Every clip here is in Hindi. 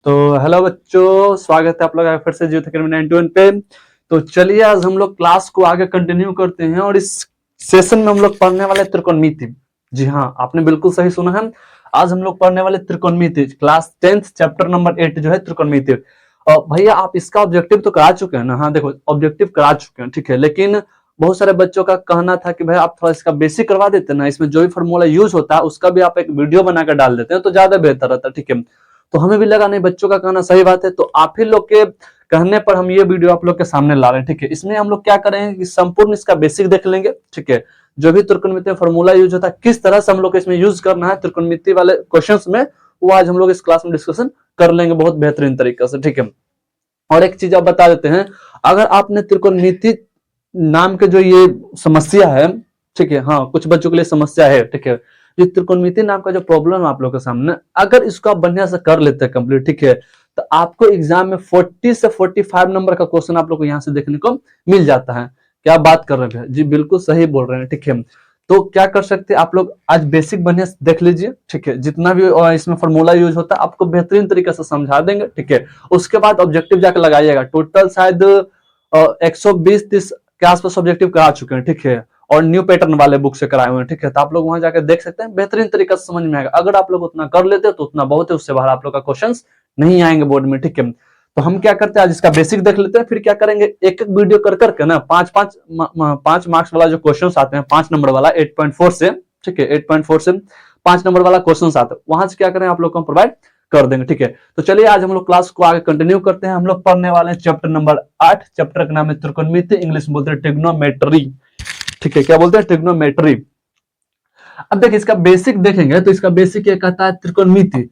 तो हेलो बच्चों, स्वागत है आप लोग का फिर से जियो अकेडमी 91 पे। तो चलिए आज हम लोग क्लास को आगे कंटिन्यू करते हैं और इस सेशन में हम लोग पढ़ने वाले त्रिकोणमिति। जी हाँ, आपने बिल्कुल सही सुना है। आज हम लोग पढ़ने वाले त्रिकोणमिति क्लास 10th चैप्टर नंबर 8 जो है त्रिकोणमिति। और भैया आप इसका ऑब्जेक्टिव तो करा चुके हैं ना? हाँ देखो, ऑब्जेक्टिव करा चुके हैं, ठीक है। लेकिन बहुत सारे बच्चों का कहना था कि भाई आप थोड़ा इसका बेसिक करवा देते ना, इसमें जो भी फॉर्मूला यूज होता है उसका भी आप एक वीडियो बनाकर डाल देते हैं तो ज्यादा बेहतर रहता है, ठीक है। तो हमें भी लगा नहीं, बच्चों का कहना सही बात है, तो आप ही लोग के कहने पर हम ये वीडियो आप लोग के सामने ला रहे हैं, ठीक है। इसमें हम लोग क्या करेंगे कि संपूर्ण इसका बेसिक देख लेंगे, ठीक है। जो भी त्रिकोणमिति फॉर्मूला यूज होता है, किस तरह से हम लोग इसमें यूज करना है त्रिकोणमिति वाले क्वेश्चंस में, वो आज हम लोग इस क्लास में डिस्कशन कर लेंगे बहुत बेहतरीन तरीके से, ठीक है। और एक चीज आप बता देते हैं, अगर आपने त्रिकोणमिति नाम के जो ये समस्या है, ठीक है, हाँ कुछ बच्चों के लिए समस्या है, ठीक है। ये त्रिकोणमिति नाम का जो प्रॉब्लम है आप लोगों के सामने, अगर इसको आप बढ़िया से कर लेते हैं कंप्लीट, ठीक है, तो आपको एग्जाम में 40 से 45 नंबर का क्वेश्चन आप लोग को यहाँ से देखने को मिल जाता है। क्या बात कर रहे हैं जी, बिल्कुल सही बोल रहे हैं, ठीक है। तो क्या कर सकते हैं आप लोग, आज बेसिक बढ़िया से देख लीजिए, ठीक है। जितना भी इसमें फॉर्मूला यूज होता है आपको बेहतरीन तरीके से समझा देंगे, ठीक है। उसके बाद ऑब्जेक्टिव जाकर लगाइएगा। टोटल शायद 120-30 के आसपास ऑब्जेक्टिव करा चुके हैं, ठीक है। और न्यू पैटर्न वाले बुक से कराए हुए हैं, ठीक है। तो आप लोग वहां जाकर देख सकते हैं, बेहतरीन तरीके से समझ में आएगा। अगर आप लोग उतना कर लेते तो उतना बहुत है, उससे बाहर आप लोग का क्वेश्चन नहीं आएंगे बोर्ड में, ठीक है। तो हम क्या करते हैं, आज इसका बेसिक देख लेते हैं, फिर क्या करेंगे, एक एक वीडियो कर करके ना 5 मार्क्स वाला जो क्वेश्चन आते हैं, 5 नंबर वाला 8.4 से, ठीक है, 8.4 से 5 नंबर वाला क्वेश्चन आते हैं, वहां से क्या करें आप लोग को प्रोवाइड कर देंगे, ठीक है। तो चलिए आज हम लोग क्लास को आगे कंटिन्यू करते हैं। हम लोग पढ़ने वाले हैं चैप्टर नंबर 8। चैप्टर का नाम है त्रिकोणमिति, इंग्लिश में बोलते हैं ट्रिग्नोमेट्री, ठीक है। क्या बोलते हैं? ट्रिग्नोमेट्री। अब देखिए इसका बेसिक देखेंगे तो इसका बेसिक ये कहता है, त्रिकोणमिति।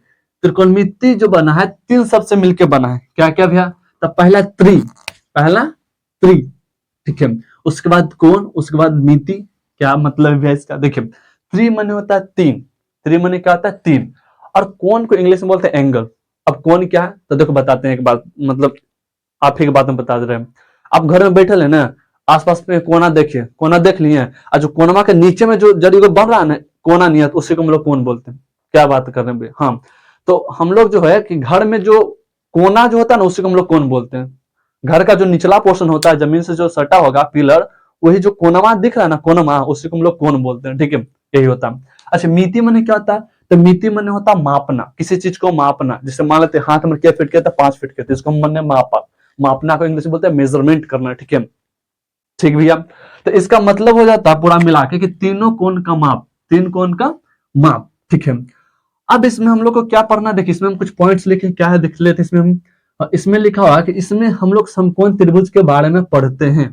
त्रिकोणमिति जो बना है 3 शब्द से मिलकर बना है। क्या क्या भैया? तो पहला त्रि, ठीक है। उसके बाद कोण, उसके बाद मिति। क्या मतलब है भैया इसका? देखिए त्रि माने होता है 3, त्रि माने क्या होता है? 3। और कोण को इंग्लिश में बोलते हैं एंगल। अब कोण क्या है तो देखो बताते हैं एक बात, मतलब आप ही की बात में बता दे रहे हैं। आप घर में बैठे है ना, आसपास में कोना देखिए, कोना देख लिए, और जो कोनमा के नीचे में जो जड़ी को बन रहा है ना, कोना नहीं है, तो उसी को हम लोग कोण बोलते हैं। क्या बात कर रहे हैं? हाँ, तो हम लोग जो है कि घर में जो कोना जो होता है ना, उसी को हम लोग कोण बोलते हैं। घर का जो निचला पोर्शन होता है, जमीन से जो सटा होगा पिलर, वही जो कोनमा दिख रहा है ना, कोनमा, उसी को हम लोग कोण बोलते हैं, ठीक है। यही होता है। अच्छा, मिति माने क्या होता है? तो मिति माने होता है मापना, किसी चीज को मापना। जैसे मान लेते हैं हाथ में क्या फिट कहता है? 5 फीट कहते हैं, इसको हम माने मापा। मापना को इंग्लिश में बोलते हैं मेजरमेंट करना, ठीक है। ठीक भैया, तो इसका मतलब हो जाता है पूरा मिला के कि तीनों कोण का माप, 3 कोण का माप, ठीक है। अब इसमें हम लोग को क्या पढ़ना, देखिए इसमें हम कुछ पॉइंट्स लिखे, क्या है देख लेते हैं। इसमें हम इसमें लिखा हुआ है कि इसमें हम लोग समकोण त्रिभुज के बारे में पढ़ते हैं।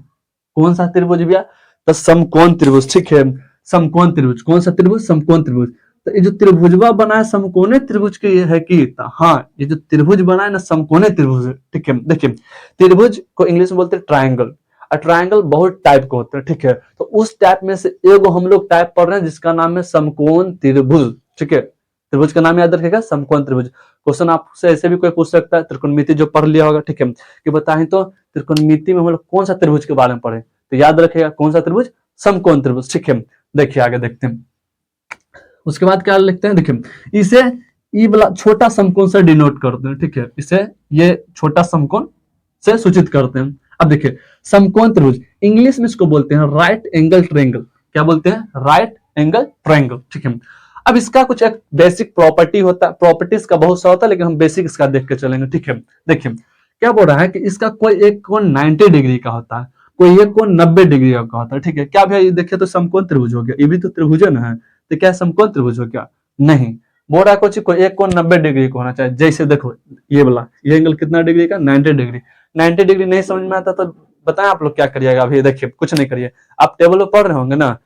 कौन सा त्रिभुज भैया? तो समकोण त्रिभुज, ठीक है। समकोण त्रिभुज, कौन सा त्रिभुज? समकोण त्रिभुज। तो ये जो त्रिभुजवा बना है समकोणे त्रिभुज के है कि? हाँ, ये जो त्रिभुज बना है ना समकोणे त्रिभुज है, ठीक है। देखिए त्रिभुज को इंग्लिश में बोलते हैं ट्रायंगल। और ट्रायंगल बहुत टाइप के होते हैं, ठीक है। तो उस टाइप में से एगो हम लोग टाइप पढ़ रहे हैं जिसका नाम है समकोण त्रिभुज, ठीक है। त्रिभुज का नाम याद रखिएगा, समकोण त्रिभुज। क्वेश्चन आपसे ऐसे भी कोई पूछ सकता है, त्रिकोणमिति जो पढ़ लिया होगा, ठीक है, कि बताएं तो त्रिकोणमिति में हम लोग कौन सा त्रिभुज के बारे में पढ़े, तो याद रखिएगा कौन सा त्रिभुज? समकोण त्रिभुज, ठीक है। देखिए आगे देखते हैं। उसके बाद क्या लिखते हैं, देखिए इसे ई वाला छोटा समकोण से डिनोट करते हैं, ठीक है। इसे ये छोटा समकोण से सूचित करते हैं। अब देखिए समकोण त्रिभुज, इंग्लिश में इसको बोलते हैं राइट एंगल ट्रायंगल। क्या बोलते हैं? राइट एंगल ट्रायंगल, ठीक है। अब इसका कुछ एक बेसिक प्रॉपर्टी होता है, प्रॉपर्टीज का बहुत सा होता है, लेकिन हम बेसिक इसका देख के चलेंगे, ठीक है। देखिए क्या बोल रहा है कि इसका कोई एक कोण 90 डिग्री का होता है, कोई एक कोण 90 डिग्री का होता है, ठीक है। क्या भैया ये देखिए तो समकोण त्रिभुज हो गया, ये भी तो त्रिभुज है, तो क्या समकोण त्रिभुज हो गया? नहीं, बोल रहा है कोई एक कोण 90 डिग्री का होना चाहिए। जैसे देखो ये वाला, ये एंगल कितना डिग्री का? 90 डिग्री। 90 डिग्री नहीं समझ में आता तो बताएं आप लोग क्या करिएगा? अभी देखिए कुछ नहीं करिए, आप टेबल पर पढ़ रहे होंगे ना,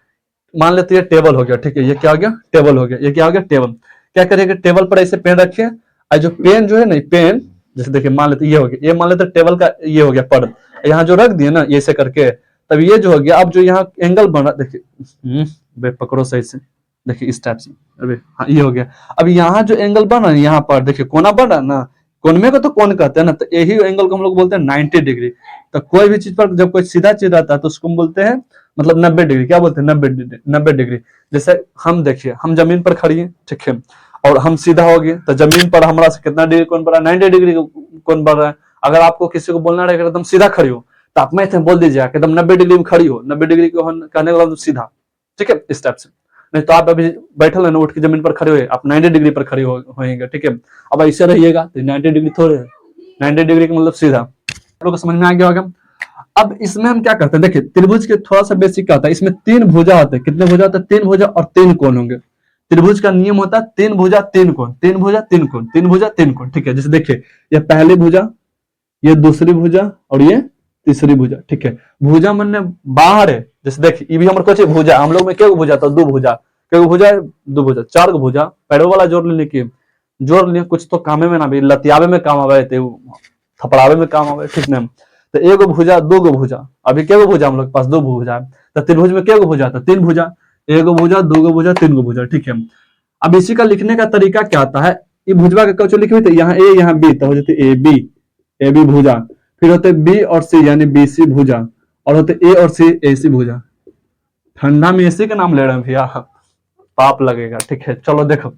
मान लेते ये टेबल हो गया, ठीक है। ये क्या हो गया? टेबल हो गया। ये क्या हो गया? टेबल। क्या करिएगा? टेबल पर ऐसे पेन रखिए, और जो पेन जो है ना, पेन जैसे देखिए मान लेते ये हो गया, ये मान लेते टेबल का ये हो गया पढ़, यहाँ जो रख दिए ना ये ऐसे करके, तब ये जो हो गया, अब जो यहाँ एंगल बन रहा, देखिए पकड़ो सही से, देखिए इस टाइप से, अरे हाँ ये हो गया। अब यहाँ जो एंगल बन रहा है यहाँ पर देखिए कोना बन रहा है ना, कोनमे को तो कोण कहते हैं ना, तो यही एंगल को हम लोग बोलते हैं 90 डिग्री। तो कोई भी चीज पर जब कोई सीधा चीज आता है तो उसको हम बोलते हैं मतलब 90 डिग्री। क्या बोलते हैं? 90 डिग्री। जैसे हम देखिए हम जमीन पर खड़ी है, ठीक है, और हम सीधा हो गए तो जमीन पर हमारा से कितना डिग्री कोण बढ़ रहा है, 90 डिग्री कोण बढ़ रहा है। अगर आपको किसी को बोलना रहेगा एकदम सीधा खड़ी हो, तो आप मैथ में बोल दीजिएगा कि एकदम 90 डिग्री में खड़ी हो, 90 डिग्री को कहने का मतलब सीधा, ठीक है, इस टाइप से। नहीं तो आप अभी बैठल है ना, उठ के जमीन पर खड़े हुए, आप 90 डिग्री पर खड़े होएंगे, ठीक है। अब ऐसे रहिएगा तो 90 डिग्री थोड़े है, 90 डिग्री का मतलब सीधा। आप लोग को समझ में आ गया होगा। अब इसमें हम क्या करते हैं, देखिए त्रिभुज के थोड़ा सा बेसिक क्या होता है, इसमें 3 भुजा होते हैं। कितने भुजा होते हैं? 3 भुजा और 3 कोण होंगे। त्रिभुज का नियम होता है 3 भुजा 3 कोण, 3 भुजा 3 कोण, 3 भुजा 3 कोण, ठीक है। जैसे देखिए ये पहली भुजा, ये दूसरी भुजा और ये तीसरी भुजा, ठीक है। भुजा मन बाहर है, जैसे देखिए ये भी हमारे कुछ भुजा, हम लोग में क्या भुजा था, 2 भुजा, क्या भुजा है, 2 भुजा, 4 भुजा, पैरों वाला जोड़ लेने की जोड़ लिया, कुछ तो कामे में ना भी, लतियावे में काम आवे थे, थपड़ावे में काम आवे, ठीक ना। तो एगो भुजा 2 गो भुजा, अभी क्या भुजा हम लोग पास 2 भुजा है। तो त्रिभुज में क्या भुजा था, 3 भुजा, एगो भुजा 2 गो भुजा 3 गो भुजा, ठीक है। अब इसी का लिखने का तरीका क्या आता है, ये भुजवा का कौचो लिखे हुए थे, यहाँ ए यहाँ बी, तो हो जाते ए बी भुजा, फिर होते बी और सी यानी बी सी भुजा, और होते ए और सी ए सी भुजा। ठंडा में एसी का नाम ले रहे हैं भैया, पाप लगेगा, ठीक है। चलो देखो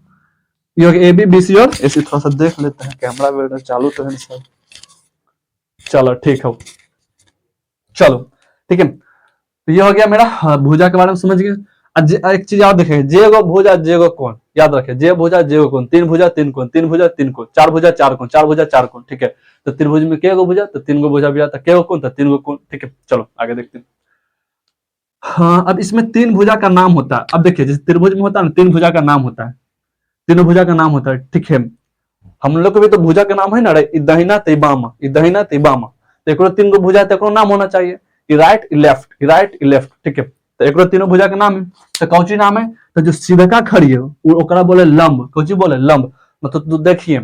ये ए बी बी सी और ए सी, थोड़ा सा देख लेते हैं, कैमरा चालू तो है सर, चलो ठीक है, चलो ठीक है। तो ये हो गया मेरा भुजा के बारे में समझ गए। एक चीज याद रखें, जे गो भुजा जे गो कोण, याद रखें, जे भुजा जे गो कोण, 3 भुजा 3 कोण, 3 भुजा 3 कोण, 4 भुजा 4 कोण, 4 भुजा 4 कोण, ठीक है। तो त्रिभुज में क्या गो भुजा, तो 3 गो भुजा भी आता, क्या गो कोण, तो 3 गो कोण, ठीक है। चलो आगे देखते हैं। हाँ अब इसमें 3 भुजा का नाम होता है। अब देखिए जैसे त्रिभुज में होता है ना, 3 भुजा का नाम होता है, तीनों भुजा का नाम होता है, ठीक है। हम लोग को भी तो भुजा का नाम है ना, दहिना ते बामा, दहिना ते बामा, तो एक 3 गो भुजा, तो नाम होना चाहिए, राइट लेफ्ट, राइट लेफ्ट, ठीक है। तो एक तीनों भुजा का नाम है, तो कौची नाम है, तो जो सीधका खड़ी है ओकरा बोले लंब, कौची बोले लंब। मतलब तो देखिए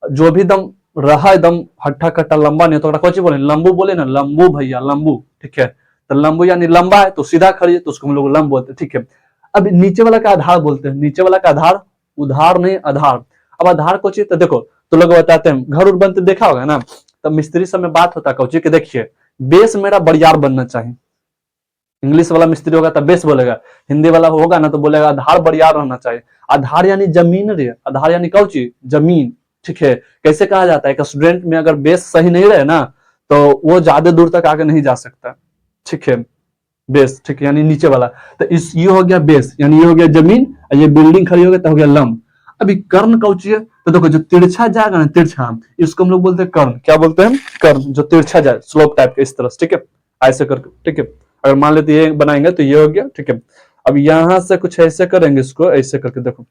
जो भी दम रहा एकदम हट्ठा कट्टा लंबा नहीं तो कौची बोले, लंबू बोले ना, लंबू भैया लंबू, ठीक है। तो लंबू यानी लंबा है तो सीधा खड़ी है, तो उसको हम लोग लंब बोलते हैं, ठीक है। अब नीचे वाला का आधार बोलते हैं, नीचे वाला का आधार, उधार नहीं आधार। अब आधार कौची, तो देखो तो लोग बताते हैं घर उर बनते देखा होगा ना, तब मिस्त्री सब में बात होता है कौची के, देखिए बेस मेरा बरियार बनना चाहिए। इंग्लिश वाला मिस्त्री होगा तो बेस बोलेगा, हिंदी वाला होगा ना तो बोलेगा आधार बरियार रहना चाहिए। आधार यानी जमीन रे, आधार यानी कौची, जमीन, ठीक है। कैसे कहा जाता है कि स्टूडेंट में अगर बेस सही नहीं रहे ना तो वो ज्यादा दूर तक आगे नहीं जा सकता, ठीक है। बेस, ठीक है, यानी नीचे वाला। तो इस ये हो गया बेस, यानी ये हो गया जमीन, और ये बिल्डिंग खड़ी हो गई तो हो गया लंब। अभी कर्ण कौची है, तो देखो जो तिरछा जाएगा ना, तिरछा, इसको हम लोग बोलते हैं कर्ण, क्या बोलते हैं, कर्ण, जो तिरछा जाए स्लोप टाइप के इस तरह, ठीक है, ऐसे करके, ठीक है। अगर मान लेते ये बनाएंगे तो ये हो गया, ठीक है। अब यहां से कुछ ऐसे करेंगे, इसको ऐसे करके देखो,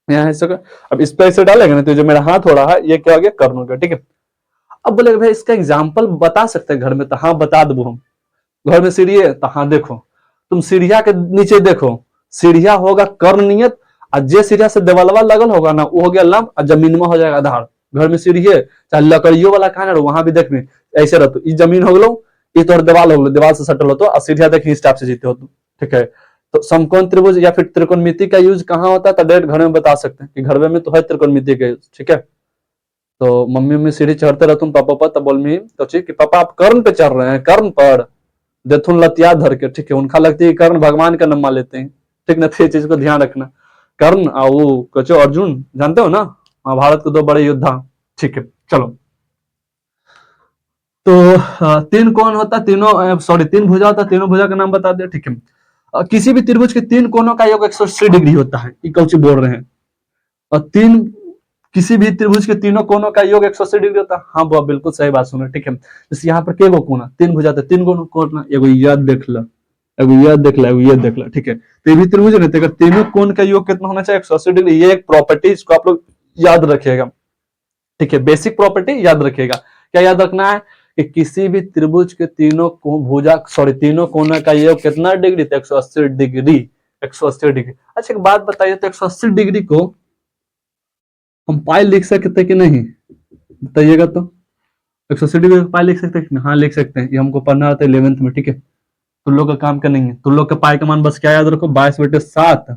यहाँ ऐसे कर, अब इस पे ऐसे डालेंगे ना तो जो मेरा हाथ हो रहा है ये क्या हो गया, कर्ण हो गया, ठीक है। अब बोले भाई इसका एग्जाम्पल बता सकते हैं घर में, तो हाँ बता दो हम। घर में सीढ़ी है तो हाँ देखो, तुम सीढ़िया के नीचे देखो, सीढ़िया होगा कर्ण नियत, और जे सीढ़िया से देवालवा लगल होगा ना वो हो गया लंब, और जमीन में हो जाएगा आधार। घर में सीढ़ी है चाहे लकड़ियों वाला खाना वहां भी देखने ऐसे रहते, ये जमीन हो गलो, ये तो दीवाल हो गलो, दीवाल से सटल हो तो, और सीढ़िया देखिए इस टाइप से जीते हो तुम, ठीक है। तो समकोण त्रिभुज या फिर त्रिकोणमिति का यूज कहाँ होता है, तो डायरेक्ट घर में बता सकते हैं कि घर में तो है त्रिकोणमिति का यूज, ठीक है। तो मम्मी मम्मी सीढ़ी चढ़ते रहते पापा पर, तब बोल मी तो कि पापा आप कर्ण पे चढ़ रहे हैं, कर्ण पर देथुन लतिया धर के, ठीक है। उनका लगती है कर्ण भगवान का नाम मान लेते हैं, ठीक ना, तो ये चीज को ध्यान रखना। कर्ण और वो कचो अर्जुन जानते हो ना, महाभारत के 2 बड़े योद्धा, ठीक है। चलो तो 3 कोण होता, तीनों सॉरी 3 भुजा होता, तीनों भुजा का नाम बता दिया, ठीक है। किसी भी त्रिभुज के 3 कोणों का योग 180 डिग्री होता है, ये कौची बोल रहे हैं। और किसी भी त्रिभुज के तीनों कोणों का योग 180 डिग्री होता है, हाँ बाबा बिल्कुल सही बात सुनो, ठीक है। जैसे यहाँ पर के गो कोण, 3 भुजा थे, 3 कोण, एगो यह देख ला, एगो यह देख ला, एगो ये देख ला, ठीक है। तो ये भी त्रिभुज रहते हैं, तीनों कोण का योग कितना होना चाहिए, 180 डिग्री। ये एक प्रॉपर्टी, इसको आप लोग याद रखिएगा, ठीक है। बेसिक प्रॉपर्टी याद रखिएगा। क्या याद रखना है कि किसी भी त्रिभुज के तीनों तीनों कोना का योग कितना डिग्री, 180 डिग्री, 180 डिग्री। अच्छा एक बात बताइए, तो 180 डिग्री को हम पाई लिख सकते कि नहीं, बताइएगा तो। 180 डिग्री पाई लिख सकते हैं, हाँ लिख सकते हैं, ये हमको पढ़ना आता है 11th में, ठीक है। तुम लोग का काम का नहीं है, तुम लोग का पाई का मान बस क्या याद रखो, 22/7,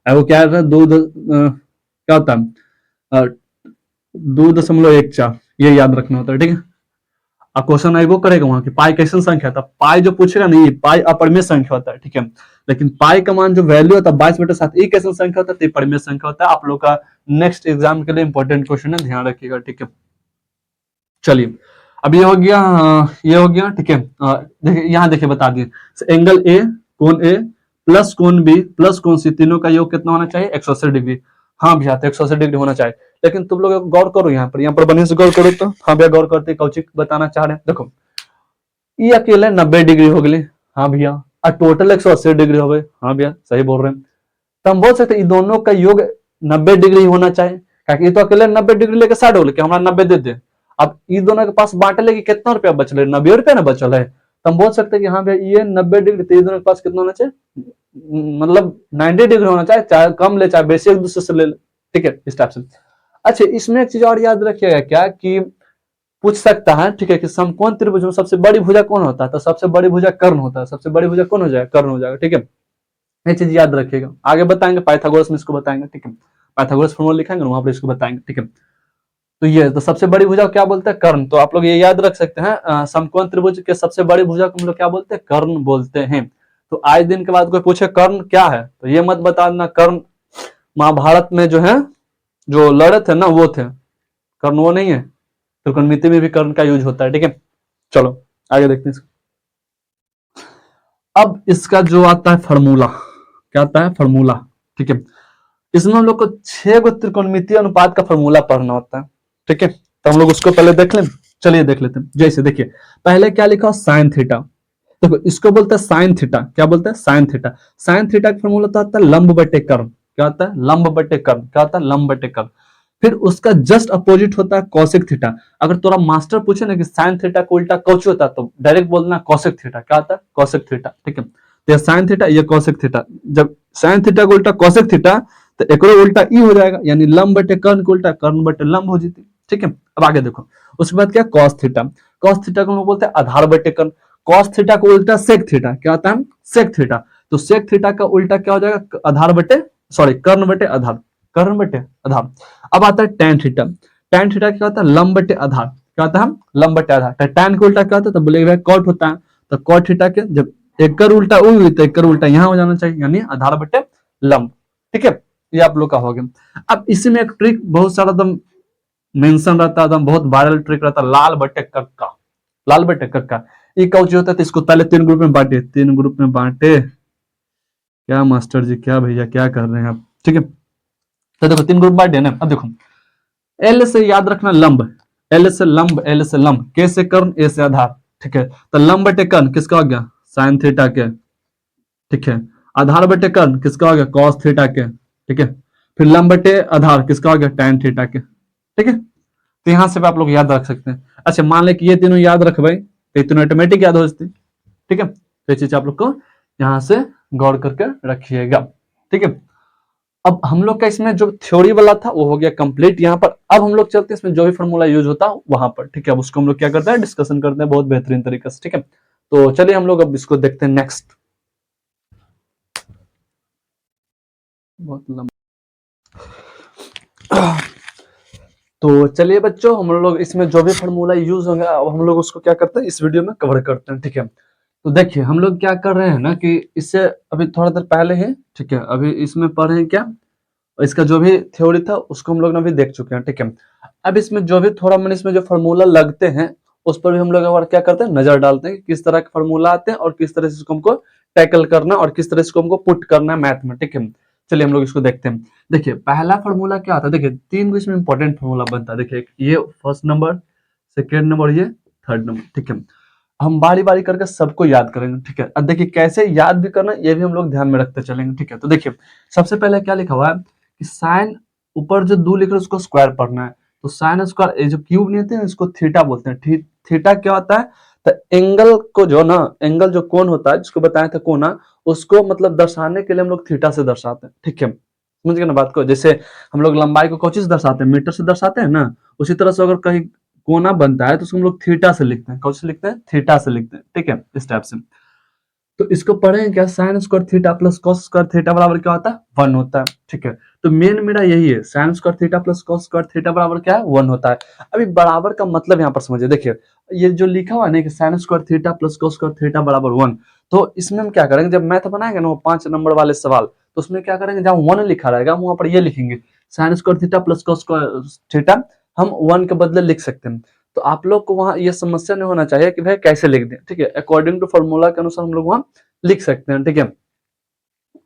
वो क्या है, 2 क्या होता है 2.14, ये याद रखना होता है, ठीक है। क्वेश्चन आई वो करेगा वहां की पाई कैसे संख्या था, पाई जो पूछेगा नहीं, पाई अपरिमेय संख्या होता है, ठीक है। लेकिन पाई का मान जो वैल्यू होता है 22/7 ये कैसे संख्या होता है, तो परिमेय संख्या होता है। आप लोग का नेक्स्ट एग्जाम के लिए इंपॉर्टेंट क्वेश्चन है, ध्यान रखिएगा, ठीक है। चलिए अब ये हो गया, ये हो गया, ठीक है। देखिए यहाँ देखिए बता दिए, एंगल ए, कोण ए प्लस कोण बी प्लस कोण सी, तीनों का योग कितना होना चाहिए, 180 डिग्री। हाँ भैया, तो 180 डिग्री होना चाहिए। लेकिन तुम लोग गौर करो यहाँ पर बढ़िया से गौर करो तो। हाँ भैया गौर करते कौचिक बताना चाह रहे हैं, देखो ये अकेले 90 डिग्री हो गई, हाँ भैया, और टोटल 180 डिग्री हो गए, हाँ भैया सही बोल रहे हैं। तो हम बोल सकते हैं दोनों का योग 90 डिग्री होना चाहिए, क्योंकि ये तो अकेले 90 डिग्री लेके साइड हो गए, हमारा 90 दे दे। अब इस दोनों के पास बांटे लेके कितना रुपया बचल है, 90 रुपया ना बचल है। तो हम बोल सकते हैं कि हाँ भैया ये 90 डिग्री, तो दोनों के पास कितना होना चाहिए, मतलब 90 डिग्री होना चाहिए, चाहे कम ले चाहे बेसी एक दूसरे से ले, ठीक है, इस टाइप से। अच्छा इसमें एक चीज और याद रखिएगा क्या, कि पूछ सकता है, ठीक है, कि समकोण त्रिभुज में सबसे बड़ी भुजा कौन होता है, तो सबसे बड़ी भुजा कर्ण होता है, सबसे बड़ी भुजा कौन हो जाएगा, कर्ण हो जाएगा, ठीक है। ये चीज याद रखिएगा, आगे बताएंगे पाइथागोरस में इसको बताएंगे, ठीक है, पाइथागोरस फॉर्मूला लिखाएंगे वहां पर इसको बताएंगे, ठीक है। तो ये तो सबसे बड़ी भुजा क्या बोलते हैं, कर्ण। तो आप लोग ये याद रख सकते हैं, समकोण त्रिभुज के सबसे बड़ी भुजा को हम लोग क्या बोलते हैं, कर्ण बोलते हैं। तो आज दिन के बाद कोई पूछे कर्ण क्या है, तो ये मत बता देना कर्ण महाभारत में जो है, जो लड़े थे ना वो थे, कर्ण वो नहीं है। त्रिकोणमिति में भी कर्ण का यूज होता है, ठीक है। चलो आगे देखते हैं। अब इसका जो आता है फॉर्मूला, क्या आता है फॉर्मूला, ठीक है। इसमें हम लोग को 6 गो त्रिकोणमितीय अनुपात का फॉर्मूला पढ़ना होता है, ठीक है। तो हम लोग उसको पहले देख लें, चलिए देख लेते हैं। जैसे देखिए पहले क्या लिखा, साइन थीटा, देखो इसको बोलते हैं साइन थीटा, क्या बोलते हैं साइन थीटा। साइन थीटा का फॉर्मूला तो आता है लंब बटे कर्ण, क्या आता है लंब बटे कर्ण, क्या आता है लंब बटे कर्ण। फिर उसका जस्ट अपोजिट होता है कौशिक थीटा। अगर तोरा मास्टर पूछे ना कि साइन थीटा का उल्टा कौची होता है, तो डायरेक्ट बोलना कौशिक थीटा, क्या आता है कौशिक थीटा, ठीक है। तो ये साइन थीटा, ये कौशिक थीटा, जब साइन थीटा का उल्टा कौशिक थीटा, तो एक उल्टा ई हो जाएगा, यानी लंब बटे कर्ण को उल्टा कर्ण बटे लंब हो जाती, ठीक है। अब आगे देखो, उसके बाद क्या कॉस थीटा, कॉस थीटा को हम लोग बोलते हैं आधार बटे कर्ण। कॉस थीटा को उल्टा सेक थीटा, क्या होता है सेक थीटा। तो सेक थीटा का उल्टा क्या हो जाएगा, आधार बटे सॉरी कर्ण बटे आधार, कर्ण बटे आधार। अब आता है tan थीटा, tan थीटा क्या होता है लंब बटे आधार, क्या होता है लंब बटे आधार। तो tan का उल्टा क्या होता है, तो बोलेगा कॉट होता है। तो कॉट थीटा के जब एक कर उल्टा हुई तो एक कर उल्टा यहाँ हो जाना चाहिए, यानी आधार बटे लंब, ठीक है। ये आप लोग का हो गया। अब इसी में एक ट्रिक बहुत सारा एकदम मेंशन रहता है, एकदम बहुत वायरल ट्रिक रहता है, लाल बटे कक्का, लाल बटे कक्का। ये क्या होता है, तो इसको पहले 3 ग्रुप में बांटे, 3 ग्रुप में बांटे, क्या मास्टर जी, क्या भैया क्या कर रहे हैं आप, ठीक है। तो देखो 3 ग्रुप बांटे ना। अब देखो एल से याद रखना लंब, एल से लंब, एल से लंब, के से कर्ण, ए से आधार, ठीक है। तो लंब बटे कर्ण किसका हो गया, साइन थीटा के, ठीक है। आधार बटे कर्ण किसका हो गया, कॉस थीटा के, ठीक है। फिर लंब बटे आधार किसका हो गया, tan थीटा के, ठीक है। तो यहां से आप लोग याद रख सकते हैं। अच्छा मान ले कि ये तीनों याद रख भाई, तो ये तीनों ऑटोमेटिक याद हो जाती, ठीक है। तो ये चीज आप लोग को यहां से गौर करके रखिएगा, ठीक है। अब हम लोग का इसमें जो थ्योरी वाला था वो हो गया कंप्लीट यहाँ पर। अब हम लोग चलते हैं इसमें जो भी फॉर्मूला यूज होता है वहां पर, ठीक है। अब उसको हम लोग क्या करते हैं, डिस्कशन करते हैं बहुत बेहतरीन तरीके से, ठीक है। तो चलिए हम लोग अब इसको देखते हैं नेक्स्ट। बहुत लंबा, तो चलिए बच्चों हम लोग इसमें जो भी फॉर्मूला यूज होंगे अब हम लोग उसको क्या करते हैं इस वीडियो में कवर करते हैं, ठीक है। तो देखिए हम लोग क्या कर रहे हैं ना कि इससे अभी थोड़ा देर पहले ही, ठीक है, अभी इसमें पढ़े हैं क्या, इसका जो भी थ्योरी था उसको हम लोग ने अभी देख चुके हैं, ठीक है। अब इसमें जो भी थोड़ा मैंने इसमें जो फॉर्मूला लगते हैं उस पर भी हम लोग और क्या करते हैं नजर डालते हैं कि किस तरह के फॉर्मूला आते हैं और किस तरह से इसको हमको टैकल करना और किस तरह से इसको हमको पुट करना है मैथ में, ठीक है। चलिए हम लोग इसको देखते हैं। देखिए पहला फॉर्मूला क्या आता है, देखिए 3 इसमें इंपॉर्टेंट फॉर्मूला बनता है। देखिए ये फर्स्ट नंबर, सेकेंड नंबर, ये थर्ड नंबर, ठीक है। हम बारी बारी करके सबको याद करेंगे, ठीक है। अब देखिए कैसे याद भी करना ये भी हम लोग ध्यान में रखते चलेंगे, ठीक है। तो देखिए सबसे पहले क्या लिखा हुआ है कि साइन ऊपर जो 2 लिख रहे हैं उसको स्क्वायर पढ़ना है। तो साइन स्क्वायर जो क्यूब नहीं होते हैं इसको थीटा बोलते हैं। थीटा क्या होता है, तो एंगल को जो ना, एंगल जो कोण होता है जिसको बताया था कोना, उसको मतलब दर्शाने के लिए हम लोग थीटा से दर्शाते हैं, ठीक है। समझ गए ना बात को, जैसे हम लोग लंबाई को कौन से दर्शाते हैं, मीटर से दर्शाते हैं ना, उसी तरह से अगर कहीं कोना बनता है तो उसको हम लोग थीटा से लिखते हैं, कौन से लिखते हैं, थीटा से लिखते हैं, ठीक है, इस टाइप से। तो इसको पढ़ेंगे क्या, sign square theta plus cos square theta बराबर क्या होता है, 1 होता है। ठीक है, तो मेन मेरा यही है, sign square theta plus cos square theta बराबर क्या है, 1 होता है। अभी बराबर का मतलब यहाँ पर समझिए, देखिए ये जो लिखा हुआ है ना कि sign square theta plus cos square theta बराबर 1, तो इसमें हम क्या करेंगे, जब मैथ बनाएंगे ना वो 5 नंबर वाले सवाल, तो उसमें क्या करेंगे, जहाँ 1 लिखा रहेगा वहां पर ये लिखेंगे sign square theta plus cos square theta, हम 1 के बदले लिख सकते हैं। तो आप लोग को वहां ये समस्या नहीं होना चाहिए कि भाई कैसे लिख दें। ठीक है, अकॉर्डिंग टू फॉर्मूला के अनुसार हम लोग वहां लिख सकते हैं। ठीक है,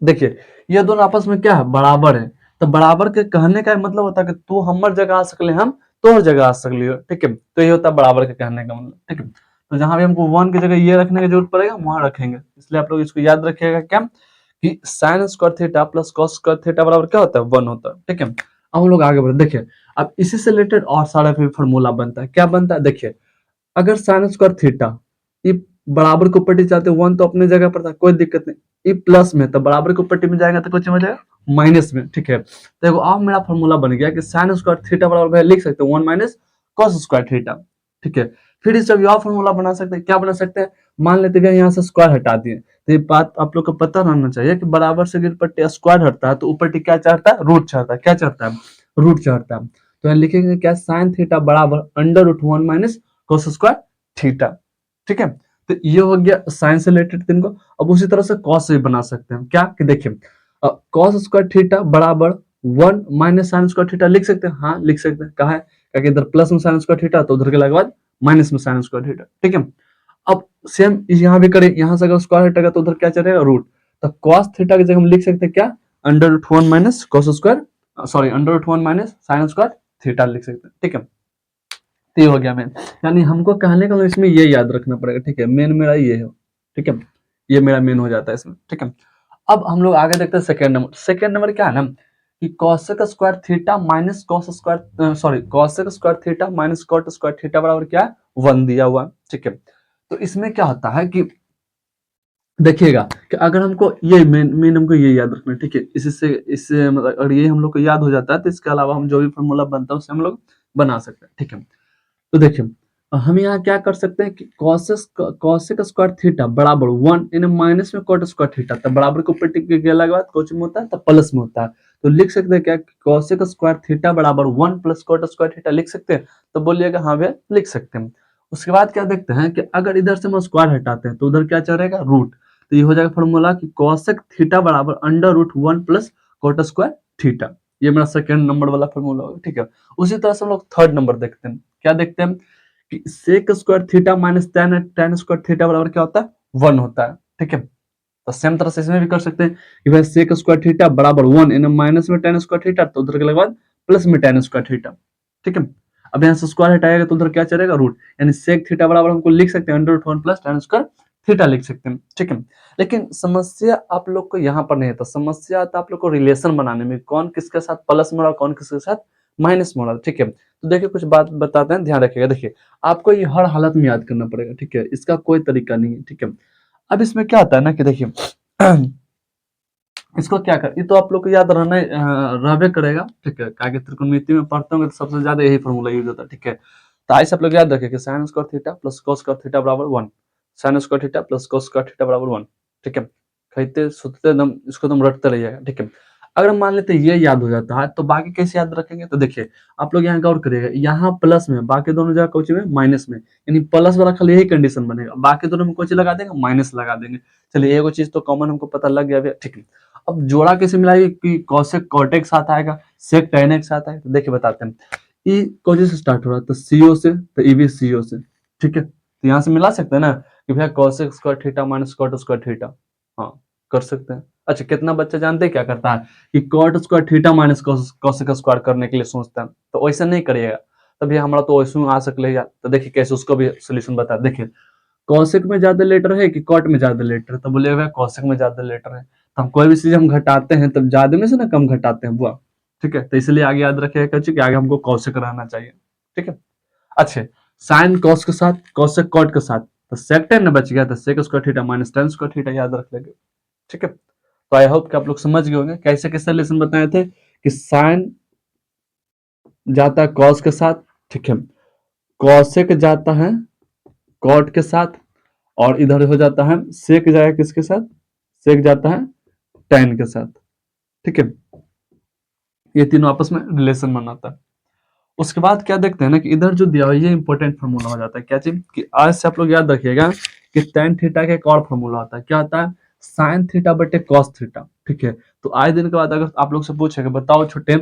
देखिए ये दोनों आपस में क्या है, बराबर है। तो बराबर के कहने का मतलब होता है कि तू हमार जगह आ सकले, हम तोहर जगह आ सकलियो। ठीक है, तो ये होता है बराबर के कहने का मतलब। ठीक है, तो जहां भी हमको 1 की जगह ये रखने की जरूरत पड़ेगा वहां रखेंगे, इसलिए आप लोग इसको याद रखिएगा क्या, कि sign square theta plus cos square theta बराबर क्या होता है, 1 होता है। ठीक है, अब हम लोग आगे बढ़े। देखिए अब इसी से रिलेटेड और सारा भी फॉर्मूला बनता है, क्या बनता है, देखिए अगर साइन स्क्वायर थीटा ये बराबर को पट्टी चाहते 1 तो अपने जगह पर था, कोई दिक्कत नहीं। ये प्लस में तो बराबर को पट्टी में जाएगा तो कुछ हो जाएगा माइनस में। ठीक है, तो देखो अब मेरा फॉर्मूला बन गया कि साइन स्क्वायर थीटा बराबर भाई लिख सकते हैं 1 माइनस कॉस स्क्वायर थीटा। ठीक है, फिर इस जब और फॉर्मूला बना सकते हैं, क्या बना सकते हैं, मान लेते हैं यहाँ से स्क्वायर हटा दिए, तो ये बात आप लोग को पता रहना चाहिए कि बराबर से गिर पट्टी स्क्वायर हटता है तो ऊपर क्या चाहता है, रूट चाहता है, क्या चाहता है, रूट चाहता है। तो यहाँ लिखेंगे क्या, साइन थीटा बराबर under root 1 minus cos square theta. ठीक है, तो ये हो गया साइन से रिलेटेड तीन को। अब उसी तरह से कॉस से भी बना सकते हैं, क्या कि देखिए कॉस स्क्वायर थीटा बराबर 1 माइनस साइन स्क्वायर थीटा लिख सकते हैं, हाँ लिख सकते हैं, कहा है क्योंकि इधर प्लस में साइन स्क्वायर थीटा तो उधर के लगे बाद माइनस में साइन स्क्वायर थीटा। ठीक है, अब सेम यहाँ भी करें, यहाँ से अगर स्क्वायर हटेगा तो उधर क्या चलेगा, रूट। तो कॉस थीटा की जगह हम लिख सकते हैं क्या, under root 1 minus cos square, sorry under root 1 minus sine square theta लिख सकते हैं। ठीक है, तो ये हो गया मेन, यानी हमको कहने का इसमें ये याद रखना पड़ेगा। ठीक है, मेन मेरा ये है। ठीक है, ये मेरा मेन हो जाता है इसमें। ठीक है, अब हम लोग आगे देखते हैं सेकेंड नंबर। सेकेंड नंबर क्या है ना कि cosec square theta minus cos square, sorry cosec square theta minus cot square theta बराबर क्या है, 1 दिया हुआ है। ठीक है, तो इसमें क्या होता है कि देखिएगा कि अगर हमको ये मेन मेन हमको ये याद रखना है। ठीक है, इससे मतलब अगर ये हम लोग को याद हो जाता है तो इसके अलावा हम जो भी फॉर्मूला बनता है उससे हम लोग बना सकते हैं। ठीक है, तो देखिए हम यहाँ क्या कर सकते हैं कि कॉसेक स्क्वायर थीटा बराबर 1 इन माइनस में कॉट स्क्वायर थीटा, तब बराबर को ऊपर टिक के लगा बाद कुछ में होता है तब प्लस में होता है। तो लिख सकते हैं क्या, कॉसेक स्क्वायर थीटा बराबर 1 प्लस कॉट स्क्वायर थीटा लिख सकते हैं, तो बोलिएगा हाँ भैया लिख सकते हैं। उसके बाद क्या देखते हैं कि अगर इधर से हम स्क्वायर हटाते हैं तो उधर क्या चलेगा, रूट। तो ये हो जाएगा फॉर्मूला कि कॉसेक थीटा बराबर under root 1 plus cot square theta. ये मेरा सेकंड नंबर वाला फॉर्मूला होगा। ठीक है, उसी तरह से हम लोग थर्ड नंबर देखते हैं, क्या देखते हैं कि sec square theta minus tan tan square theta बराबर क्या होता है, 1 होता है। ठीक है, तो सेम तरह से इसमें भी कर सकते हैं कि भाई सेक स्क्वायर थीटा बराबर 1 इन माइनस में टेन स्क्वायर थीटा, तो उधर के बाद प्लस में टेन स्क्वायर थीटा। ठीक है, अब यहाँ से स्क्वायर हटाएगा तो उधर क्या चलेगा, रूट, यानी सेक थीटा बराबर हमको लिख सकते हैं under root 1 plus tan square theta लिख सकते हैं। ठीक है, लेकिन समस्या आप लोग को यहाँ पर नहीं आता, समस्या आता आप लोग को रिलेशन बनाने में, कौन किसके साथ प्लस में रहा कौन किसके साथ माइनस में रहा। ठीक है, तो देखिए कुछ बात बताते हैं, ध्यान रखिएगा। देखिए आपको ये हर हालत में याद करना पड़ेगा। ठीक है, इसका कोई तरीका नहीं है। ठीक है, अब इसमें क्या होता है ना कि देखिए इसको क्या कर, ये तो आप लोग को याद रहना रहबे करेगा। ठीक है, क्या त्रिकोणमिति में पढ़ते होंगे तो सबसे ज्यादा यही फॉर्मूला यूज होता है। ठीक है, तो ऐसे आप लोग याद रखें कि sign square theta plus cos square theta बराबर 1, sign square theta plus cos square theta बराबर 1। ठीक है, कहते सुनते एकदम इसको तुम रटते रहिएगा। ठीक है, अगर मान लेते ये याद हो जाता है तो बाकी कैसे याद रखेंगे, तो देखिए आप लोग यहाँ गौर करिएगा, यहाँ प्लस में बाकी दोनों जगह कोची में माइनस में, यानी प्लस वाला खाली यही कंडीशन बनेगा, बाकी दोनों में कोची लगा देंगे, माइनस लगा देंगे। चलिए एगो चीज तो कॉमन हमको पता लग गया। ठीक है, अब जोड़ा कैसे मिलाएगी कि कॉसेक कॉट एक साथ आएगा, सेक tan एक साथ आएगा। तो देखिए बताते हैं, ई कोजे से स्टार्ट हो रहा है तो सीओ से, तो ई भी सीओ से। ठीक है, तो यहाँ से मिला सकते हैं ना कि भैया cosec square theta minus cot square theta, हाँ कर सकते हैं। अच्छा कितना बच्चा जानते हैं क्या करता है कि cot square theta minus cosec square करने के लिए सोचता है, तो वैसा नहीं करिएगा। तभी हमारा तो वैसे आ सकता, तो देखिए कैसे उसको भी सोल्यूशन बता। देखिए कौशिक में ज्यादा लेटर है कि कॉट में ज्यादा लेटर है, तो बोलिएगा कौशिक में ज्यादा लेटर है। तो हम कोई भी चीज हम घटाते हैं तब ज्यादा में से ना कम घटाते हैं बुआ। ठीक है, तो इसलिए आगे याद रखिएगा कि आगे हमको कौशिक रहना चाहिए। ठीक है, अच्छे साइन कॉस के साथ कौशिक कॉट के साथ, तो सेक टेन न बच गया, तो sec square theta minus tan square theta याद रख लेंगे। ठीक है, तो आई होप कि आप लोग समझ गए होंगे कैसे कैसे लेसन बताए थे कि साइन जाता है कॉस के साथ, ठीक है, कौशिक जाता है कॉट के साथ, और इधर हो जाता है सेक जाएगा किसके साथ, सेक जाता है tan के साथ, ठीक है। ये तीनों आपस में रिलेशन बनाता है। उसके बाद क्या देखते हैं ना कि इधर जो दिया हुआ है ये इंपॉर्टेंट फार्मूला हो जाता है, क्या चीज कि आज से आप लोग याद रखिएगा कि tan थीटा का एक और फार्मूला होता है, क्या होता है, sin थीटा बटे cos थीटा, ठीक है। तो आज दिन के बाद अगर आप लोग से पूछेगा बताओ छोटे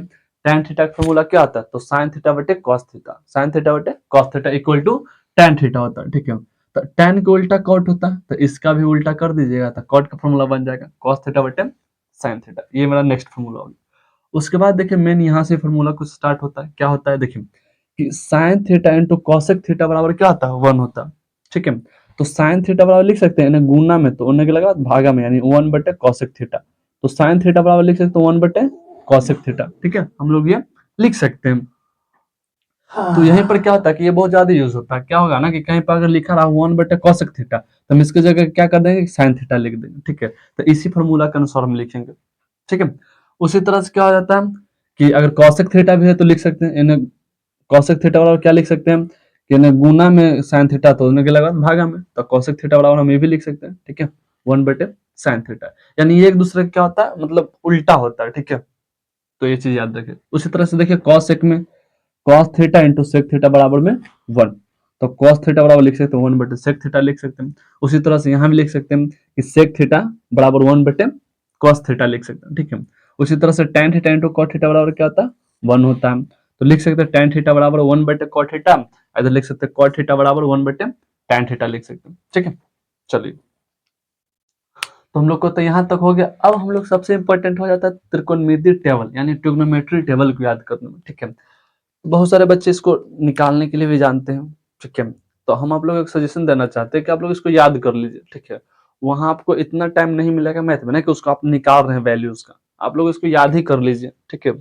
tan थीटा का फार्मूला क्या होता है, तो sin थीटा बटे cos थीटा, sin थीटा बटे cos theta equal to tan theta होता है, ठीक है। तो tan का उल्टा cot होता है, तो इसका भी उल्टा कर दीजिएगा तो cot का फार्मूला बन जाएगा cos थीटा बटे sin थीटा, ये मेरा नेक्स्ट फार्मूला होगा। उसके बाद देखिए मेन यहाँ से फार्मूला कुछ स्टार्ट होता है, क्या होता है देखिए कि sine theta into cosec theta बराबर क्या होता है, 1 होता है, ठीक है। तो साइन थीटा बराबर लिख सकते हैं ना गुना में, तो उन्हें के लगा भागा में, यानी 1 बटे कॉसेक थीटा। तो साइन थीटा बराबर लिख सकते हैं 1 बटे कॉसेक थीटा, ठीक है, हम लोग ये लिख सकते हैं। तो यहीं पर क्या होता है कि ये बहुत ज्यादा यूज होता है, क्या होगा ना कि कहीं पर अगर लिखा रहा 1 बटे कॉसेक थीटा, तो हम इसकी जगह क्या कर देंगे, साइन थीटा लिख देंगे, ठीक है। तो इसी फॉर्मूला के अनुसार हम लिखेंगे, ठीक है। उसी तरह से क्या हो जाता है कि अगर कॉसेक थीटा भी है तो लिख सकते हैं, इन्हें कॉसेक थीटा बराबर क्या लिख सकते हैं कि इन्हें गुना में साइन थीटा, तो उन्हें क्या लगा भागा में, तो कॉसेक थीटा बराबर हम ये भी लिख सकते हैं, ठीक है, 1 बटे साइन थीटा, यानी ये एक दूसरे का क्या होता है, मतलब उल्टा होता है, ठीक है। तो ये चीज याद रखिए। उसी तरह से देखिए कॉसेक में cos theta into sec theta बराबर में 1, तो कॉस थीटा बराबर लिख सकते हैं 1 बटे सेक थीटा लिख सकते हैं। उसी तरह से यहाँ भी लिख सकते हैं कि सेक थीटा बराबर 1 बटे कॉस थीटा लिख सकते हैं, ठीक है। उसी तरह से tan theta into cot theta बराबर क्या होता है, 1 होता है, तो लिख सकते हैं tan थीटा बराबर 1 बटे कॉट थीटा, इधर लिख सकते हैं कॉट थीटा बराबर 1 बटे tan थीटा लिख सकते हैं, ठीक है। चलिए, तो हम लोग को तो यहाँ तक हो गया। अब हम लोग सबसे इंपॉर्टेंट हो जाता है त्रिकोणमितीय टेबल, यानी ट्रिग्नोमेट्री टेबल को याद करने में, ठीक है। बहुत सारे बच्चे इसको निकालने के लिए भी जानते हैं, ठीक है। तो हम आप लोग एक सजेशन देना चाहते हैं कि आप लोग इसको याद कर लीजिए, ठीक है। वहां आपको इतना टाइम नहीं मिलेगा मैथ में ना कि उसको आप निकाल रहे हैं वैल्यूज का, आप लोग इसको याद ही कर लीजिए, ठीक है।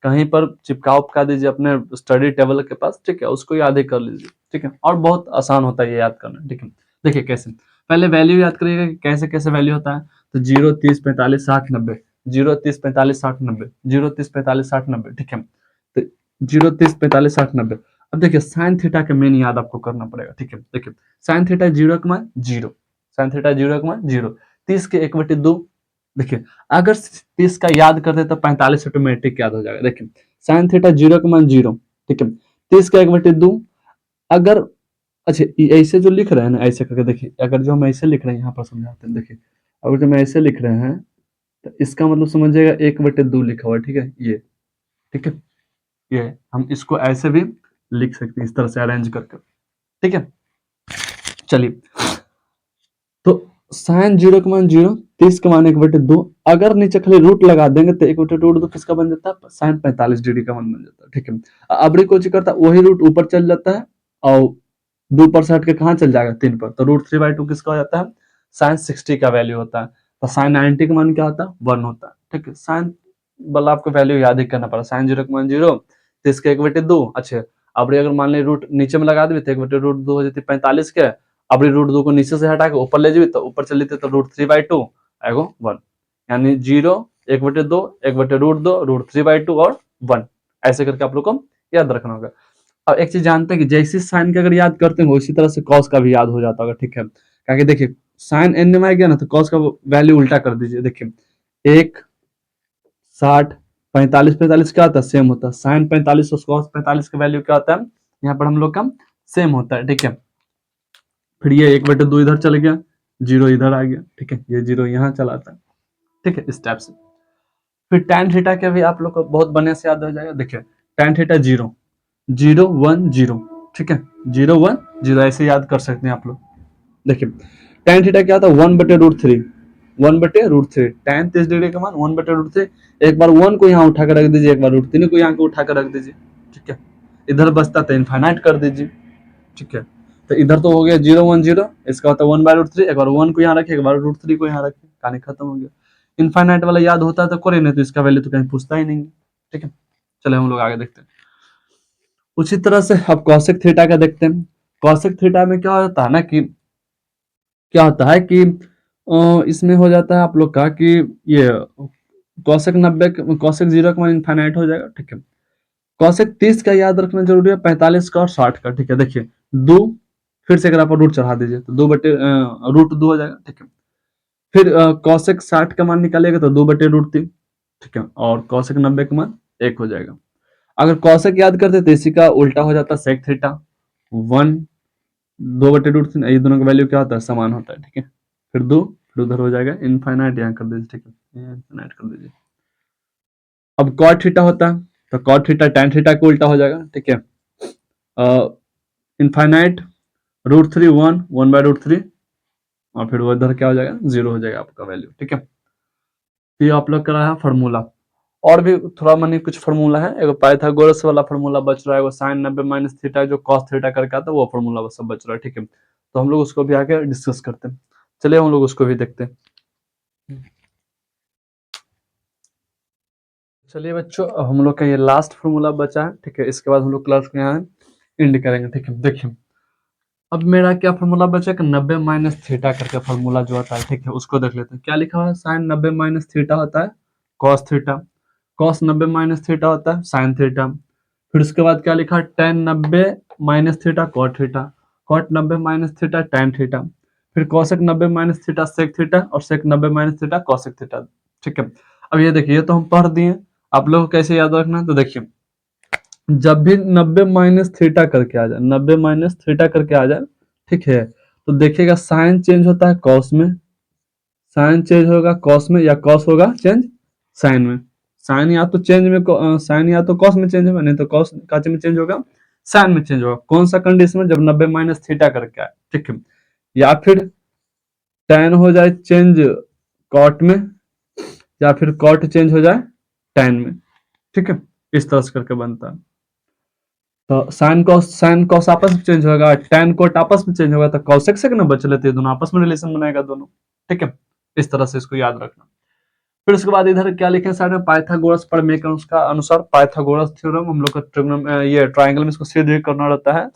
कहीं पर चिपका उपका दीजिए अपने स्टडी टेबल के पास, ठीक है, उसको याद ही कर लीजिए, ठीक है। और बहुत आसान होता है ये याद करना, ठीक है। देखिए कैसे, पहले वैल्यू याद करिएगा कि कैसे कैसे वैल्यू होता है। तो 0, 30, 45, 60, 90, 0, 30, 45, 60, 90, 0, 30, 45, 60, 90, ठीक है। तो 0, 30, 45, 60, 90। अब देखिए साइन थीटा का मेन याद आपको करना पड़ेगा, ठीक है। देखिए साइन थीटा 0 का मान 0, साइन थीटा 0 का मान 0, 30 के 1/2। देखिए अगर 30 का याद करते तो 45 ऑटोमेटिक याद हो जाएगा। देखिए साइन थीटा 0 का मान 0, ठीक है, 30 का 1/2। अगर अच्छा ऐसे जो लिख रहे हैं ना, ऐसे करके देखिए, अगर जो हम ऐसे लिख रहे हैं यहाँ पर समझाते हैं, देखिए अगर जो हम ऐसे लिख रहे हैं तो इसका मतलब समझिएगा 1/2 लिखा हुआ है, ठीक है, ये, ठीक है। ये हम इसको ऐसे भी लिख सकते हैं, इस तरह से अरेंज करके, ठीक है। चलिए, तो साइन 0 का मान 0, 30 का मान 1/2, अगर नीचे खाली रूट लगा देंगे तो 1/2 किसका बन जाता है, साइन 45 डिग्री का मान बन जाता है, ठीक है। अबरी को करता है वही रूट ऊपर चल जाता है और 2 पर से हट के कहाँ चल जाएगा, 3 पर, तो √3/2 किसका हो जाता है, साइन 60 का वैल्यू होता है। तो साइन 90 का मान क्या होता है, 1 होता है, ठीक है। साइन वाला आपको वैल्यू याद ही करना पड़ा, साइन 0 का मान 0, 30 का 1/2, अच्छा। अब अगर मान ली रूट नीचे में लगा देते तो 1/2 हो जाती 45 के, अब √2 को नीचे से हटा के ऊपर ले जाइए तो ऊपर चल लेते तो √3/2 एगो 1, यानी 0, 1/2, 1/2, √3/2 और 1, ऐसे करके आप लोग को याद रखना होगा। अब एक चीज जानते हैं कि जैसे साइन का अगर याद करते हैं उसी तरह से कॉस का भी याद हो जाता होगा, ठीक है। क्या देखिए साइन एन में आ गया ना तो कॉस का वैल्यू उल्टा कर दीजिए। देखिए 1, 60, 45, 45 क्या होता है, सेम होता है, साइन 45 और कॉस 45 का वैल्यू क्या होता है, यहाँ पर हम लोग का सेम होता है, ठीक है। फिर ये 1/2 इधर चल गया, 0 इधर आ गया, ठीक है, ये 0 यहाँ चला आता है, ठीक है, इस टाइप से। फिर tan थीटा का भी आप लोग को बहुत बढ़िया से याद हो जाएगा। देखिए tan थीटा 0, 0, 1, 0, ठीक है, 0, 1, 0 ऐसे याद कर सकते हैं आप लोग। देखिए tan थीटा क्या था, 1/√3, 1/√3, tan 30 डिग्री का मान 1/√3। एक बार 1 को यहाँ उठा कर रख दीजिए, एक बार √3 को यहाँ को उठा कर रख दीजिए, ठीक है। इधर बचता तो इनफाइनाइट कर दीजिए, ठीक है। तो इधर तो हो गया 0, 1, 0, इसका होता है 1/√3, एक बार 1 को यहाँ रखिए, एक बार √3 को यहाँ रखिए, कहानी खत्म हो गया। इनफाइनाइट वाला याद होता है तो करे, नहीं तो इसका वैल्यू तो कहीं पूछता ही नहीं, ठीक है। चले हम लोग आगे देखते हैं। उसी तरह से अब कॉसेक थीटा का देखते हैं। कॉसेक थीटा में क्या होता है ना कि क्या होता है कि इसमें हो जाता है आप लोग का कि ये कॉसेक 90, कॉसेक 0 का मान इनफाइनाइट हो जाएगा, ठीक है। कॉसेक 30 का याद रखना जरूरी है, 45 का और 60 का, ठीक है। देखिए 2, फिर से अगर आप रूट चढ़ा दीजिए तो 2/√2 हो जाएगा, ठीक है। फिर कॉसेक 60 का मान निकालिएगा तो 2/√3, ठीक है। और कॉसेक 90 का मान 1 हो जाएगा। अगर कॉसेक याद करते तो इसी का उल्टा हो जाता सेक थीटा 1 2/√3, ये दोनों का वैल्यू क्या होता है, समान होता है, ठीक है। फिर 2, फिर उधर हो जाएगा इनफाइनाइट, यहाँ कर दीजिए, ठीक है, इनफाइनाइट कर दीजिए। अब कॉट थीटा होता है तो कॉट थीटा टैन थीटा का उल्टा हो जाएगा, ठीक है। इनफाइनाइट √3 1/√3 और फिर वो इधर क्या हो जाएगा, 0 हो जाएगा आपका वैल्यू, ठीक है। तो ये आप लोग का रहा फार्मूला। और भी थोड़ा मनी कुछ फार्मूला है, एगो पाइथागोरस वाला फार्मूला बच रहा है, एगो sin 90 माइनस थीटा जो cos थीटा करके आता है, वो फार्मूला सब बच रहा है, ठीक है। तो हम लोग उसको भी आगे डिस्कस करते हैं। चलिए हम लोग उसको भी देखते हैं। चलिए बच्चों, हम लोग का ये लास्ट फार्मूला बचा है, ठीक है। इसके बाद हम लोग क्लास को यहाँ एंड करेंगे, ठीक है। देखिए अब मेरा क्या फार्मूला बचा कि 90 माइनस थीटा करके फार्मूला जो होता है, ठीक है, उसको देख लेते हैं। क्या लिखा हुआ है, sin 90 माइनस थीटा होता है cos theta, cos 90 minus theta होता है sin थीटा। फिर उसके बाद क्या लिखा है, tan 90 minus theta cot theta, cot 90 minus theta tan theta. फिर cosec 90 minus theta sec theta और sec 90 minus theta cosec theta, ठीक है। अब ये देखिए, ये तो हम पढ़ दिए, आप लोग को कैसे याद रखना है, तो देखिए जब भी 90 माइनस थीटा करके आ जाए, 90 माइनस थीटा करके आ जाए, ठीक है, तो देखिएगा साइन चेंज होता है कॉस में, साइन चेंज होगा कॉस में, या कॉस होगा चेंज साइन में। साइन या तो चेंज में साइन या तो कॉस में चेंज होगा, नहीं तो कॉस का में चेंज होगा, साइन में चेंज होगा। कौन सा कंडीशन में, जब 90 माइनस थीटा करके आए, ठीक है। या फिर tan हो जाए चेंज कॉट में, या फिर कॉट चेंज हो जाए tan में, ठीक है। इस तरह से करके बनता है। तो साइन कॉस आपस में चेंज होगा, tan कोट आपस में चेंज होगा, तो कॉसेक सेक ना बच लेते हैं, दोनों आपस में रिलेशन बनाएगा दोनों, ठीक है। इस तरह से इसको याद रखना। फिर उसके बाद इधर क्या लिखे साइड में, पाइथागोरस प्रमेय के अनुसार पाइथागोरस थ्योरम, हम लोग का ये ट्राइंगल में इसको सिद्ध करना रहता है।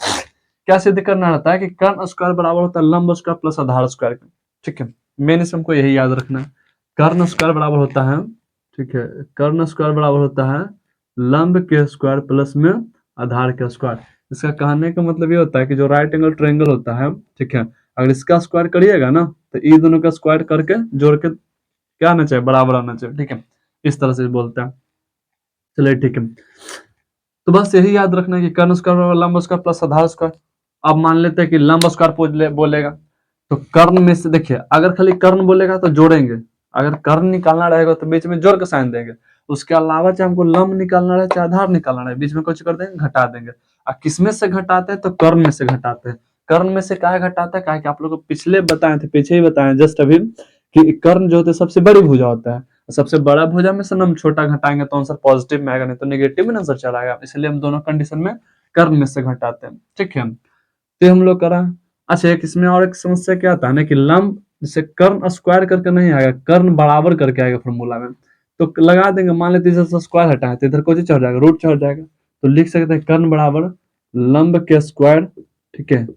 क्या सिद्ध करना रहता है कि कर्ण स्क्वायर बराबर होता है लंब स्क्वायर प्लस आधार स्क्वायर, ठीक है। मेन इसमें हमको यही याद रखना है, कर्ण स्क्वायर बराबर होता है, ठीक है, कर्ण स्क्वायर बराबर होता है लंब के स्क्वायर प्लस में आधार के स्क्वायर। इसका कहने का मतलब ये होता है कि जो राइट एंगल ट्रायंगल होता है, ठीक है, अगर इसका स्क्वायर करिएगा ना तो ये दोनों का स्क्वायर करके जोड़ के क्या आना चाहिए, बराबर आना चाहिए, ठीक है। इस तरह से बोलते हैं। चलिए ठीक है, तो बस यही याद रखना है कि कर्ण स्क्वायर बराबर लंब स्क्वायर प्लस आधार स्क्वायर। अब मान लेते हैं कि लंब स्क्वायर बोलेगा, तो कर्ण में से देखिए, अगर खाली कर्ण बोलेगा तो जोड़ेंगे, अगर कर्ण निकालना रहेगा तो बीच में जोड़ के साइन देंगे। उसके अलावा चाहे हमको लंब निकालना रहे चाहे आधार निकालना रहे, बीच में कुछ कर देंगे, घटा देंगे। और किस में से घटाते हैं, तो कर्ण में से घटाते हैं। कर्ण में से काहे घटाता है, काहे कि आप लोग को पिछले बताए थे, पीछे ही बताए जस्ट अभी, कि कर्ण जो होते हैं सबसे बड़ी भुजा होता है, सबसे बड़ा भुजा में से हम छोटा घटाएंगे तो आंसर पॉजिटिव में आएगा, नहीं तो नेगेटिव में आंसर चला आएगा। इसलिए हम दोनों कंडीशन में कर्ण में से घटाते हैं, ठीक है। तो हम लोग करा। अच्छा, एक इसमें और एक समस्या क्या आता है ना कि लंब जैसे कर्ण स्क्वायर करके नहीं आएगा, कर्ण बराबर करके आएगा फॉर्मूला में, तो लगा देंगे, मान लेते इधर से स्क्वायर हटाए तो इधर को चढ़ जाएगा, रूट चढ़ जाएगा, तो लिख सकते हैं कर्ण बराबर लंब के स्क्वायर, ठीक है।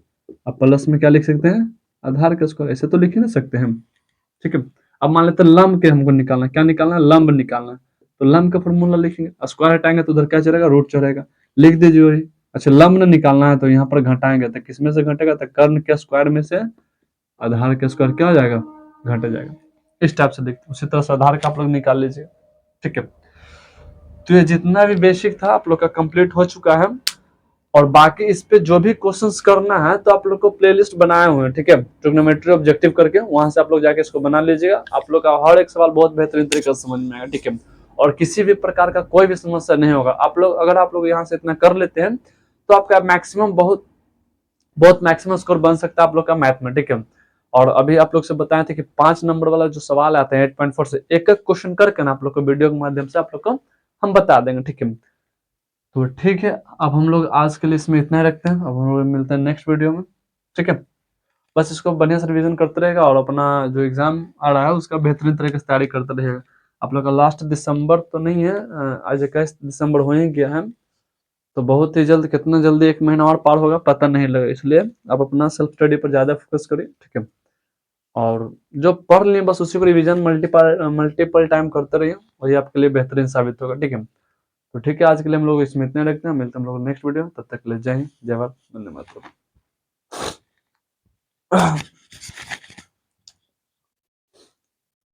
अब प्लस में क्या लिख सकते हैं, आधार के स्क्वायर, ऐसे तो लिख ही नहीं सकते हम, ठीक है। अब मान लेते हैं लंब के हमको निकालना है, क्या निकालना है, लंब निकालना है, तो लंब का फॉर्मूला लिखेंगे, स्क्वायर हटाएंगे तो उधर क्या चढ़ेगा, रूट चढ़ेगा, लिख दीजिए वही। अच्छा, लंब न निकालना है तो यहाँ पर घटाएंगे, तो किसमें से घटेगा, तो कर्ण के स्क्वायर में से आधार के स्क्वायर क्या हो जाएगा, घट जाएगा। इस टाइप से देखते, उसी तरह से आधार का आप लोग निकाल लीजिए, ठीक है। तो ये जितना भी बेसिक था आप लोग का कंप्लीट हो चुका है, और बाकी इस पे जो भी क्वेश्चंस करना है तो आप लोग को प्लेलिस्ट बनाए हुए हैं, ठीक है, ट्रिग्नोमेट्री ऑब्जेक्टिव करके, वहां से आप लोग जाके इसको बना लीजिएगा। आप लोग का हर एक सवाल बहुत बेहतरीन तरीके से समझ में आएगा, ठीक है। और किसी भी प्रकार का कोई भी समस्या नहीं होगा। आप लोग अगर आप लोग यहाँ से इतना कर लेते हैं तो आपका मैक्सिमम बहुत बहुत मैक्सिमम स्कोर बन सकता है आप लोग का मैथ में, ठीक है। और अभी आप लोग से बताए थे कि 5 नंबर वाला जो सवाल आता है 8.4 से, एक एक क्वेश्चन करके ना आप लोग को वीडियो के माध्यम से आप लोग को हम बता देंगे, ठीक है। तो ठीक है, अब हम लोग आज के लिए इसमें इतना ही रखते हैं, अब हम लोग मिलते हैं नेक्स्ट वीडियो में, ठीक है। बस इसको बढ़िया से रिवीजन करते रहेगा और अपना जो एग्जाम आ रहा है उसका बेहतरीन तरीके से तैयारी करते रहेगा। आप लोग का लास्ट दिसंबर तो नहीं है, आज 21 दिसंबर हो ही गया है, तो बहुत ही जल्द, कितना जल्दी 1 महीना और पार होगा पता नहीं लगा, इसलिए आप अपना सेल्फ स्टडी पर ज्यादा फोकस करिए, ठीक है। और जो पढ़ लिए बस उसी को रिवीजन मल्टीपल मल्टीपल टाइम करते रहिए, वही आपके लिए बेहतरीन साबित होगा, ठीक है। तो ठीक है, आज के लिए हम लोग इसमें इतने रखते हैं, मिलते हैं हम लोग नेक्स्ट वीडियो, तब तक के लिए जय हिंद, जय भारत, वंदे मातरम।